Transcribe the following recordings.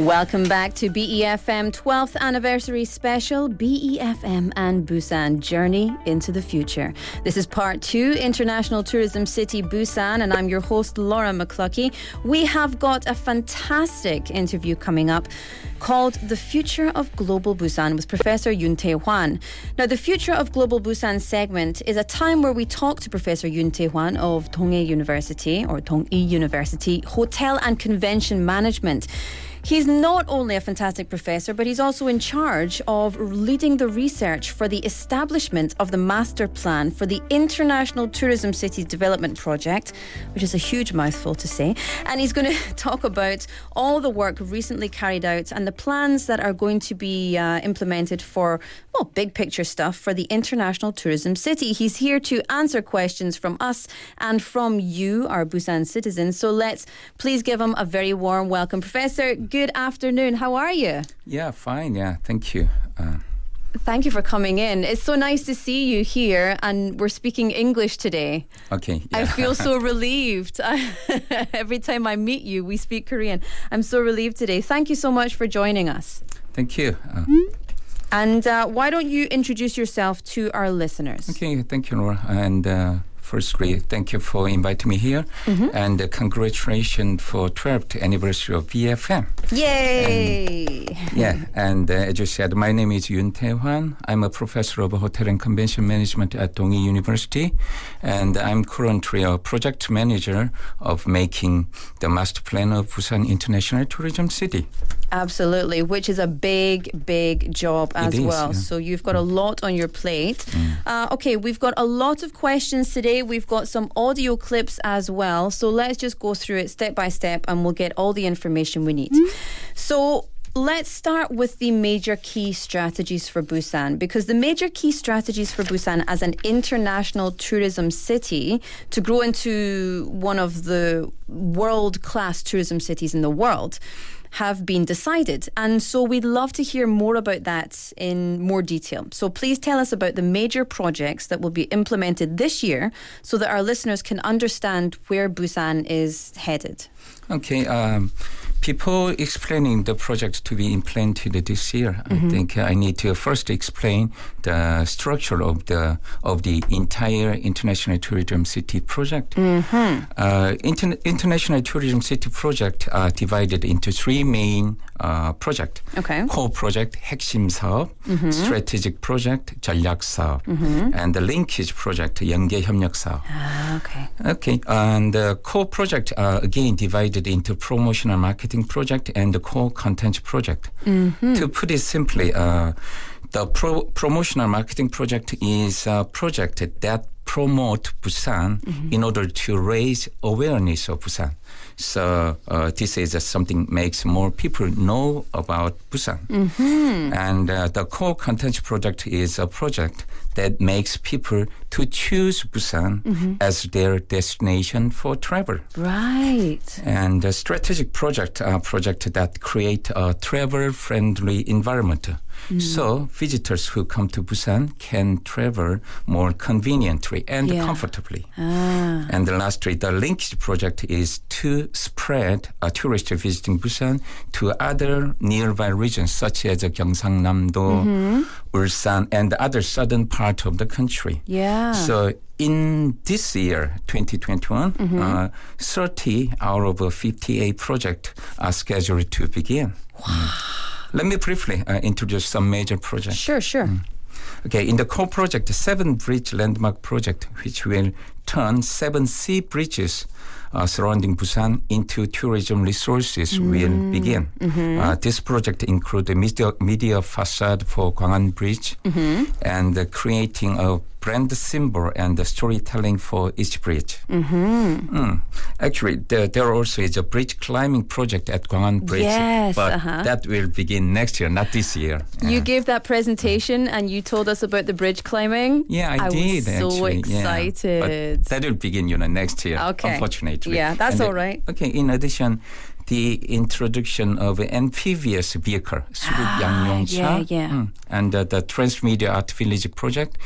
Welcome back to BEFM 12th Anniversary Special, BEFM and Busan Journey into the Future. This is part 2, International Tourism City Busan, and I'm your host, Laura McCluckey. We have got a fantastic interview coming up called The Future of Global Busan with Professor Yoon Hwan. Now, the Future of Global Busan segment is a time where we talk to Professor Yoon Hwan of Donghae University, or Donghae University, Hotel and Convention Management. He's not only a fantastic professor, but he's also in charge of leading the research for the establishment of the master plan for the International Tourism Cities Development Project, which is a huge mouthful to say. And he's going to talk about all the work recently carried out and the plans that are going to be implemented for, well, big picture stuff for the International Tourism City. He's here to answer questions from us and from you, our Busan citizens. So let's please give him a very warm welcome. Professor, good afternoon. How are you? Yeah, fine. Yeah, thank you. Thank you for coming in. It's so nice to see you here, and we're speaking English today. Okay. Yeah. I feel so relieved. Every time I meet you, we speak Korean. I'm so relieved today. Thank you so much for joining us. Thank you. And why don't you introduce yourself to our listeners? Okay, thank you, Laura. And firstly, thank you for inviting me here. Mm-hmm. And congratulations for 12th anniversary of BFM. Yay! And as you said, my name is Yoon Hwan. I'm a professor of Hotel and Convention Management at Donghae University. And I'm currently a project manager of making the master plan of Busan International Tourism City. Absolutely, which is a big, big job as well. Yeah. So you've got a lot on your plate. Okay, we've got a lot of questions today. We've got some audio clips as well. So let's just go through it step by step and we'll get all the information we need. So let's start with the major key strategies for Busan, because the major key strategies for Busan as an international tourism city to grow into one of the world-class tourism cities in the world have been decided. And so we'd love to hear more about that in more detail. So please tell us about the major projects that will be implemented this year so that our listeners can understand where Busan is headed. Okay. Before explaining the project to be implemented this year, I think I need to first explain the structure of the entire International Tourism City project. International Tourism City project are divided into three main projects. Okay. Core project, 핵심 사업, strategic project, 전략 사업, and the linkage project, 연계 협력 사업. Okay. Okay. And the core project are again divided into promotional marketing project and the core content project. To put it simply, the promotional marketing project is a project that promote Busan in order to raise awareness of Busan. So this is something makes more people know about Busan. And the core content project is a project that makes people to choose Busan as their destination for travel. Right. And the strategic project are project that create a travel-friendly environment. So visitors who come to Busan can travel more conveniently and comfortably. And lastly, the linkage project is to spread tourists visiting Busan to other nearby regions such as Gyeongsangnam-do, Ulsan, and other southern part of the country. Yeah. So in this year, 2021, 30 out of 58 projects are scheduled to begin. Wow. Let me briefly introduce some major projects. Sure. Okay, in the core project, the 7 Bridge Landmark Project, which will turn 7 sea bridges surrounding Busan into tourism resources will begin. This project includes the media facade for Gwangan Bridge and creating a brand symbol and the storytelling for each bridge. Actually, there also is a bridge climbing project at Gwangan Bridge, but that will begin next year, not this year. You gave that presentation and you told us about the bridge climbing. Yeah, I did. I was so excited. But that will begin, next year, unfortunately. Yeah, that's all right. Okay, in addition, the introduction of amphibious vehicle, 수륙양용차, and the Transmedia Art Village project,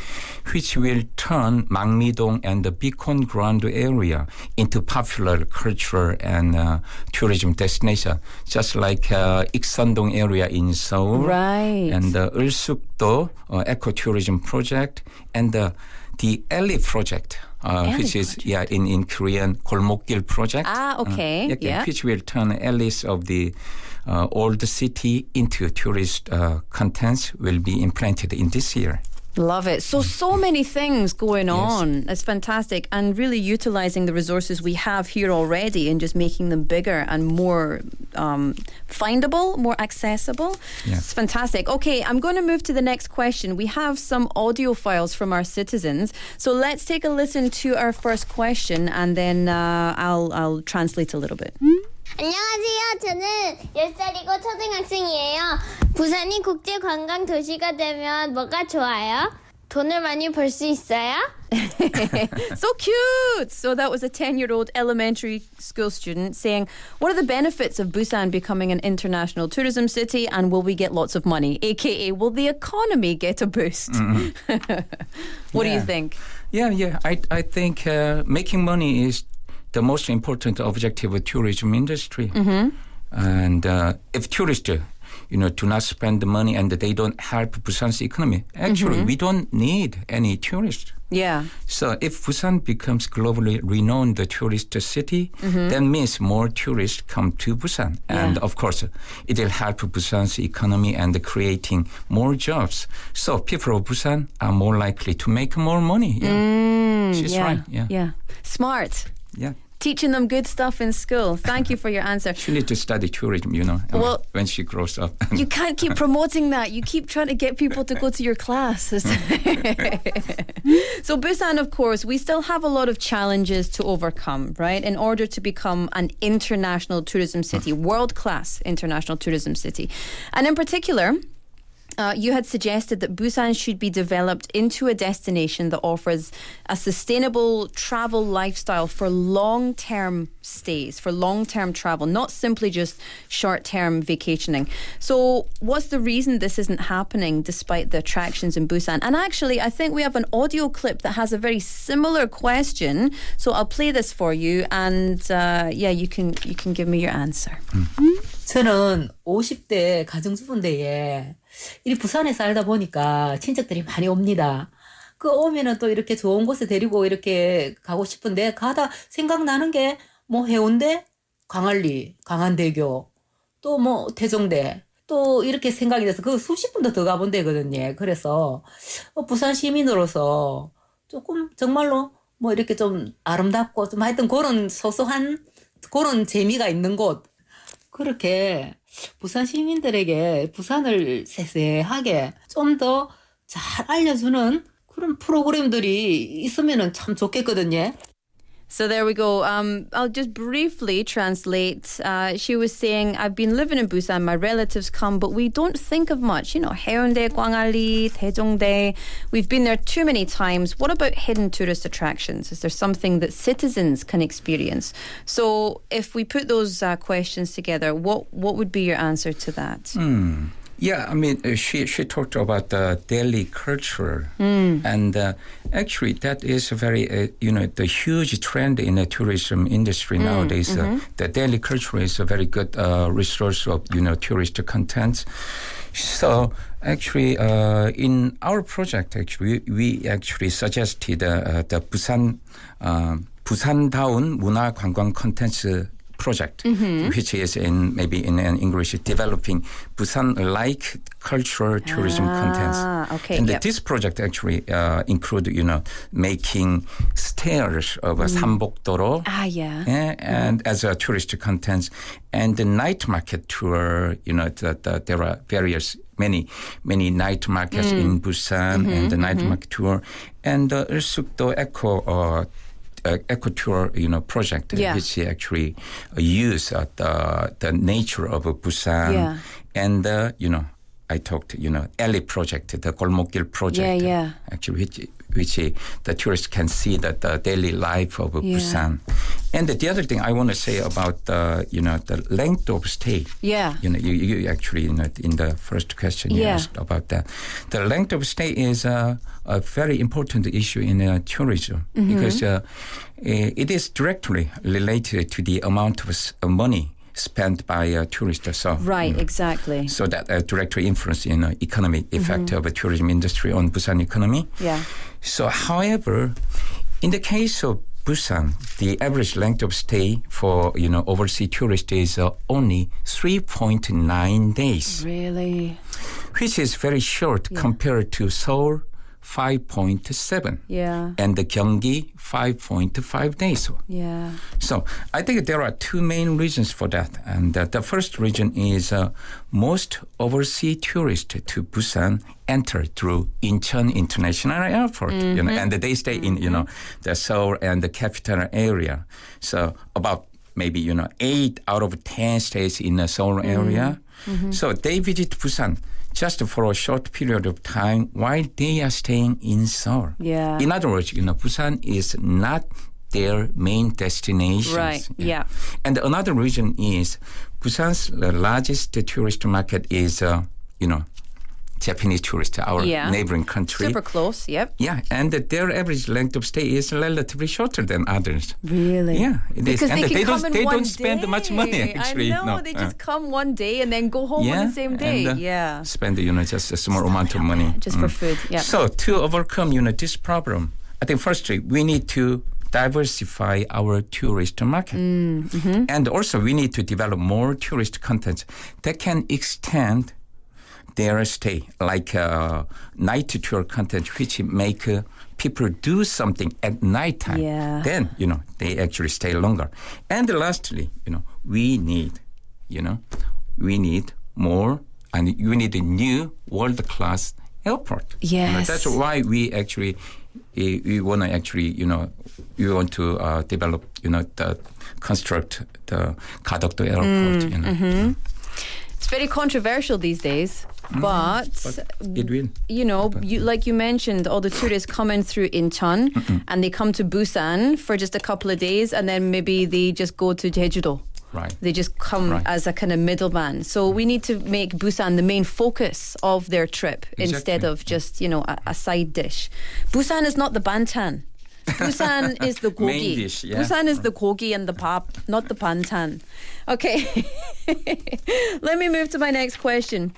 which will turn Mangmi-dong and the Beacon Grand area into popular cultural and tourism destination, just like Iksan-dong area in Seoul, right, and the Ulsuk-do ecotourism project, and the Alley project. Which is in Korean 골목길 project. Okay. Which will turn alleys of the old city into tourist contents will be implanted in this year. Love it. So many things going on. It's fantastic. And really utilizing the resources we have here already and just making them bigger and more findable, more accessible. Yeah. It's fantastic. Okay, I'm going to move to the next question. We have some audio files from our citizens. So let's take a listen to our first question and then I'll translate a little bit. 안녕하세요. 저는 10살이고 초등학생이에요. 부산이 국제관광도시가 되면 뭐가 좋아요? 돈을 많이 벌 수 있어요? So cute! So that was a 10-year-old elementary school student saying, what are the benefits of Busan becoming an international tourism city and will we get lots of money? AKA, will the economy get a boost? What do you think? Yeah. I think making money is the most important objective of tourism industry. And if tourists, do not spend the money and they don't help Busan's economy, actually, we don't need any tourists. Yeah. So if Busan becomes globally renowned tourist city, that means more tourists come to Busan. And of course, it will help Busan's economy and creating more jobs. So people of Busan are more likely to make more money. She's right. Yeah. Smart. Yeah. Teaching them good stuff in school. Thank you for your answer. She needs to study tourism, Well, when she grows up. You can't keep promoting that. You keep trying to get people to go to your class. So Busan, of course, we still have a lot of challenges to overcome, right? In order to become an international tourism city, world-class international tourism city. And in particular, you had suggested that Busan should be developed into a destination that offers a sustainable travel lifestyle for long-term stays, for long-term travel, not simply just short-term vacationing. So what's the reason this isn't happening despite the attractions in Busan? And actually, I think we have an audio clip that has a very similar question. So I'll play this for you and you can give me your answer. 저는 50대 가정주부인데 이 부산에 살다 보니까 친척들이 많이 옵니다. 그 오면은 또 이렇게 좋은 곳에 데리고 이렇게 가고 싶은데 가다 생각나는 게 뭐 해운대, 광안리, 강안대교, 또 뭐 태종대, 또 이렇게 생각이 돼서 그 수십 분도 더 가본 데거든요. 그래서 부산 시민으로서 조금 정말로 뭐 이렇게 좀 아름답고 좀 하여튼 그런 소소한 그런 재미가 있는 곳. 그렇게 부산 시민들에게 부산을 세세하게 좀 더 잘 알려주는 그런 프로그램들이 있으면 참 좋겠거든요. So there we go. I'll just briefly translate. She was saying, I've been living in Busan, my relatives come, but we don't think of much. Haeundae, Gwangalli, Daejongdae. We've been there too many times. What about hidden tourist attractions? Is there something that citizens can experience? So if we put those questions together, what would be your answer to that? Yeah, I mean, she talked about the daily culture, and actually that is a very, the huge trend in the tourism industry nowadays. The daily culture is a very good resource of, tourist content. So actually, in our project, actually, we actually suggested the 부산다운 문화 관광 콘텐츠 project, which is maybe in English, developing Busan-like cultural tourism contents. Okay, and this project actually include, making stairs of Sambokdoro. And as a tourist contents, and the night market tour. There are many night markets in Busan, and the night market tour, and Ulsuk-do eco-tour, project, which actually use the nature of Busan, and I talked, alley project, the 골목길 project, actually, which the tourists can see the daily life of Busan, And the other thing I want to say about the length of stay. Yeah. You actually in the first question you asked about that. The length of stay is a very important issue in tourism because it is directly related to the amount of money spent by tourists. So right, exactly. So that directly influence economic effect of the tourism industry on Busan economy. Yeah. So, however, in the case of Busan, the average length of stay for overseas tourists is only 3.9 days. Really? Which is very short compared to Seoul, 5.7. Yeah. And the Gyeonggi, 5.5 days. Yeah. So I think there are two main reasons for that. And the first reason is most overseas tourists to Busan enter through Incheon International Airport, and they stay in, the Seoul and the capital area. So about maybe, 8 out of 10 stays in the Seoul area. So they visit Busan just for a short period of time while they are staying in Seoul. Yeah. In other words, Busan is not their main destination. Right, yeah. And another reason is Busan's largest tourist market is, Japanese tourists, our neighboring country. Super close, yep. Yeah, and their average length of stay is relatively shorter than others. Really? Yeah, it because is. And they don't spend much money, actually. I know, they just come one day and then go home on the same day. And, spend, just a small amount of money. Just for food, yeah. So to overcome, this problem, I think firstly, we need to diversify our tourist market. And also we need to develop more tourist content that can extend their stay, like night tour content, which make people do something at nighttime. Yeah. Then, they actually stay longer. And lastly, we need more, and we need a new world-class airport. Yes. That's why we actually we want to actually develop construct the Gadokdo airport. It's very controversial these days, but it will. like you mentioned, all the tourists come in through Incheon and they come to Busan for just a couple of days, and then maybe they just go to Jeju-do. Right. They just come as a kind of middleman. So we need to make Busan the main focus of their trip instead of just, a side dish. Busan is not the banchan. Busan is the gogi. Main dish, yeah. Busan is the gogi and the pap, not the banchan. Okay. Let me move to my next question.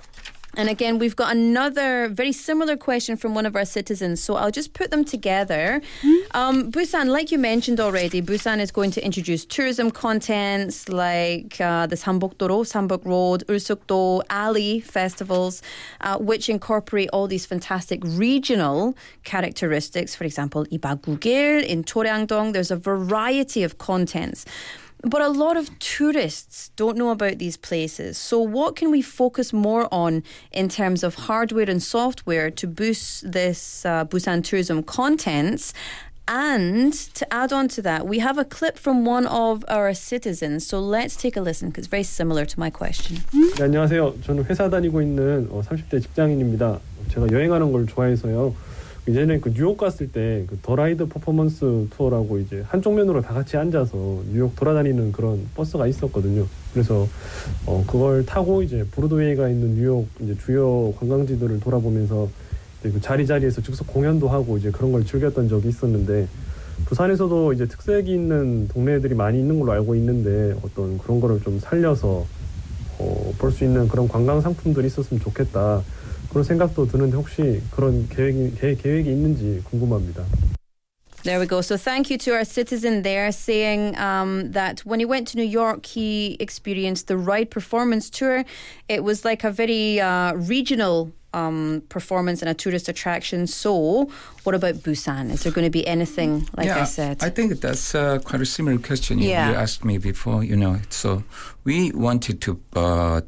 And again, we've got another very similar question from one of our citizens. So I'll just put them together. Busan, like you mentioned already, Busan is going to introduce tourism contents like the Sambok-doro, Sambok Road, Ulsuk-do, Ali festivals, which incorporate all these fantastic regional characteristics. For example, Ibagugil in Choryangdong, there's a variety of contents. But a lot of tourists don't know about these places. So what can we focus more on in terms of hardware and software to boost this Busan tourism contents? And to add on to that, we have a clip from one of our citizens. So let's take a listen because it's very similar to my question. 네, 안녕하세요. 저는 회사 다니고 있는 30대 직장인입니다. 제가 여행하는 걸 좋아해서요. 예전에 뉴욕 갔을 때 더 라이드 퍼포먼스 투어라고 이제 한쪽 면으로 다 같이 앉아서 뉴욕 돌아다니는 그런 버스가 있었거든요. 그래서 그걸 타고 이제 브로드웨이가 있는 뉴욕 이제 주요 관광지들을 돌아보면서 이제 그 자리자리에서 즉석 공연도 하고 이제 그런 걸 즐겼던 적이 있었는데 부산에서도 이제 특색이 있는 동네들이 많이 있는 걸로 알고 있는데 어떤 그런 거를 좀 살려서 볼 수 있는 그런 관광 상품들이 있었으면 좋겠다. 그런 생각도 드는데 혹시 그런 계획이 있는지 궁금합니다. There we go. So thank you to our citizen there saying that when he went to New York, he experienced the Ride Performance Tour. It was like a very regional performance and a tourist attraction. So what about Busan? Is there going to be anything like I said? I think that's quite a similar question you asked me before, So we wanted to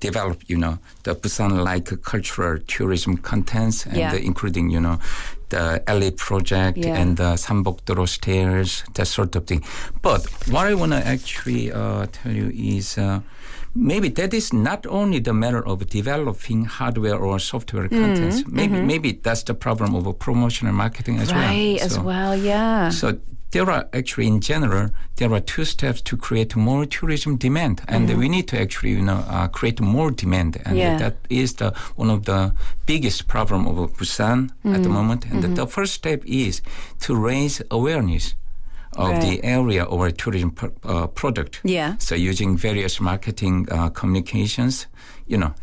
develop, the Busan-like cultural tourism contents and including, the LA project and the Sambok-doro stairs, that sort of thing. But what I want to actually tell you is maybe that is not only the matter of developing hardware or software contents. Maybe that's the problem of promotional marketing as well. Right, as well, yeah. So there are actually, in general, there are two steps to create more tourism demand, and we need to actually, create more demand, and that is one of the biggest problem of Busan at the moment. And the first step is to raise awareness of the area of our tourism product. Yeah. So using various marketing communications,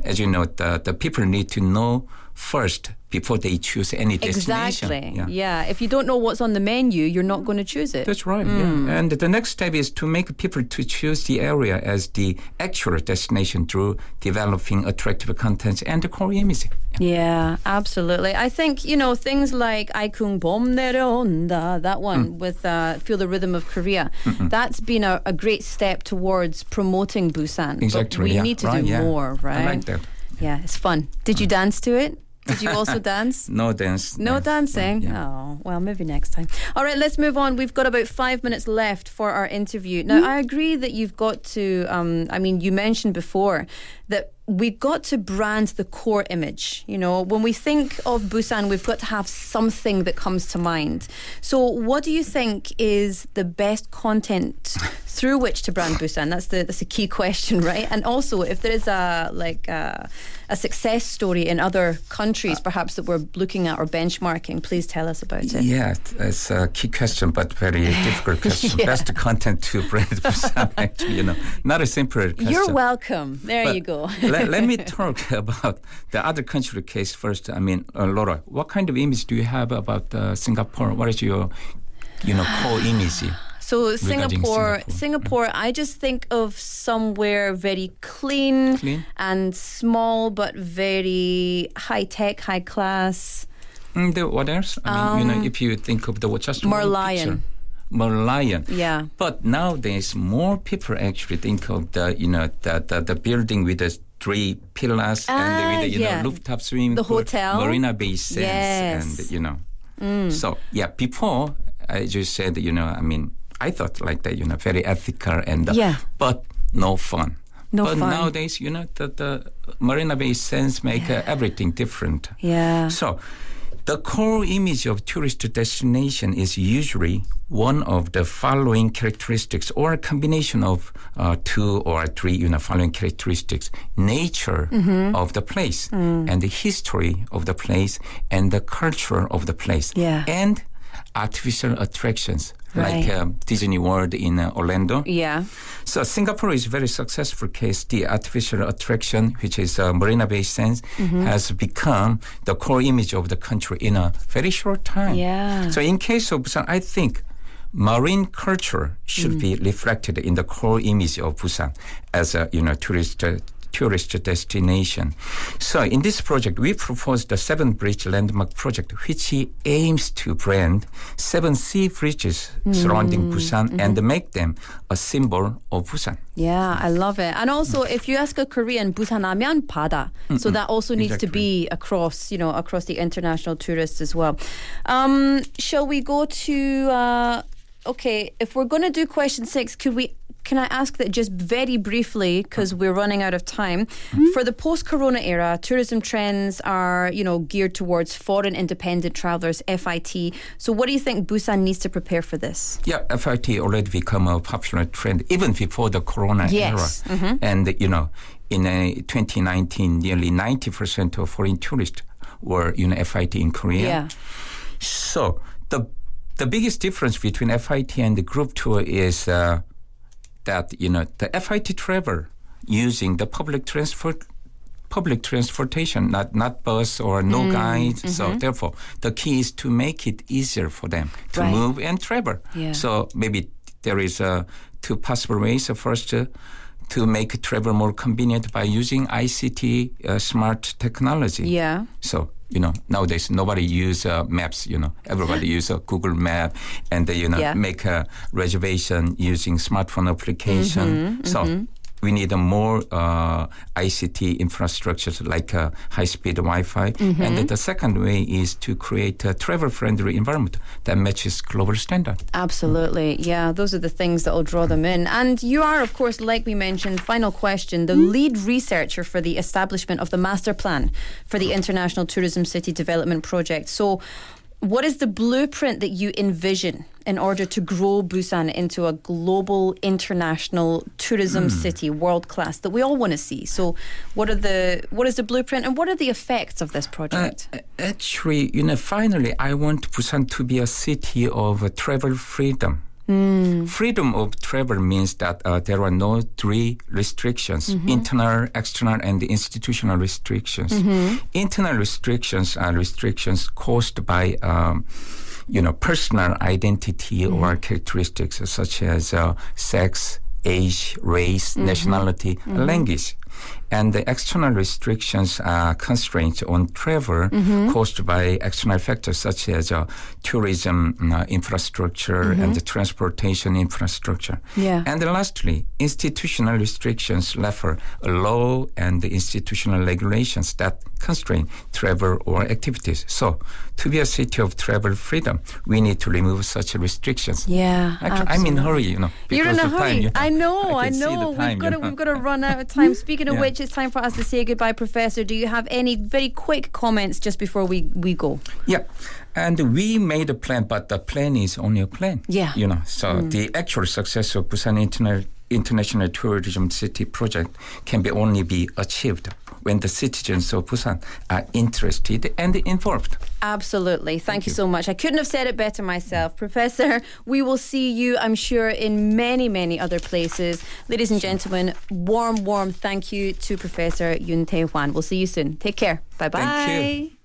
as you know, the people need to know first before they choose any destination. Exactly. Yeah. If you don't know what's on the menu, you're not going to choose it. That's right. Yeah. And the next step is to make people to choose the area as the actual destination through developing attractive contents and the core image. Yeah, absolutely. I think, things like Aikung Bom Nereonda, that one with Feel the Rhythm of Korea, that's been a great step towards promoting Busan. Exactly. But we need to do more, right? I like that. Yeah, it's fun. Did you dance to it? Did you also dance? No dance. No dancing? Yeah. Oh, well, maybe next time. All right, let's move on. We've got about 5 minutes left for our interview. Now, I agree that you've got to, you mentioned before that we've got to brand the core image. When we think of Busan, we've got to have something that comes to mind. So what do you think is the best content through which to brand Busan? That's a key question, right? And also, if there is a success story in other countries, perhaps that we're looking at or benchmarking, please tell us about it. Yeah, it's a key question, but very difficult question. Best content to brand Busan, actually, not a simple question. You're welcome. There you go. Let me talk about the other country case first. Laura, what kind of image do you have about Singapore? What is your, core image? So Singapore, I just think of somewhere very clean and small, but very high tech, high class. What else? If you think of just Merlion. Merlion. Yeah. But nowadays, more people actually think of the building with the 3 pillars and with the rooftop swimming the pool, hotel, Marina Bay Sands, and So before I just said, I thought like that, very ethical and but no fun. But nowadays, the Marina Bay Sands make everything different. Yeah. So the core image of tourist destination is usually one of the following characteristics or a combination of 2 or 3 following characteristics: nature of the place and the history of the place and the culture of the place and artificial attractions like Disney World in Orlando. Yeah. So Singapore is a very successful case. The artificial attraction, which is Marina Bay Sands, has become the core image of the country in a very short time. Yeah. So in case of Busan, I think marine culture should be reflected in the core image of Busan as a tourist destination. So in this project, we proposed the 7 Bridge Landmark project, which aims to brand 7 sea bridges surrounding Busan and make them a symbol of Busan. Yeah, I love it. And also, if you ask a Korean, Busan 하면 바다. So that also needs to be across the international tourists as well. Shall we go to... Okay, if we're going to do question 6, can I ask that just very briefly, because we're running out of time, for the post-corona era, tourism trends are, geared towards foreign independent travelers, FIT. So what do you think Busan needs to prepare for this? Yeah, FIT already become a popular trend even before the corona era. And, in 2019, nearly 90% of foreign tourists were, FIT in Korea. Yeah. So the biggest difference between FIT and the group tour is that, the FIT travel using the public transportation, not bus or no guide. So therefore, the key is to make it easier for them to move and travel. Yeah. So maybe there is 2 possible ways. First, to make travel more convenient by using ICT smart technology. Yeah. So, nowadays nobody use maps, everybody use a Google map and they, make a reservation using smartphone application. So we need a more ICT infrastructures like high-speed Wi-Fi. And the second way is to create a travel-friendly environment that matches global standard. Absolutely. Yeah, those are the things that will draw them in. And you are, of course, like we mentioned, final question, the lead researcher for the establishment of the master plan for the International Tourism City Development Project. So What is the blueprint that you envision in order to grow Busan into a global, international tourism city, world class, that we all want to see? So, what is the blueprint, and what are the effects of this project? Actually, finally, I want Busan to be a city of travel freedom. Freedom of travel means that there are no three restrictions: internal, external, and institutional restrictions. Internal restrictions are restrictions caused by personal identity or characteristics such as sex, age, race, nationality, language. And the external restrictions are constraints on travel caused by external factors such as tourism infrastructure and the transportation infrastructure. Yeah. And lastly, institutional restrictions refer law and the institutional regulations that constrain travel or activities. So, to be a city of travel freedom, we need to remove such restrictions. Yeah, actually, I'm in a hurry, You're in a hurry. Time, I know. I can see the time, We've got to run out of time. Speaking of Yeah. which, it's time for us to say goodbye, Professor. Do you have any very quick comments just before we go? Yeah. And we made a plan, but the plan is only a plan. Yeah. So the actual success of Busan International Tourism City project can only be achieved when the citizens of Busan are interested and involved. Absolutely. Thank you so much. I couldn't have said it better myself. Professor, we will see you, I'm sure, in many, many other places. Ladies and gentlemen, warm thank you to Professor Yoon Hwan. We'll see you soon. Take care. Bye-bye. Thank you.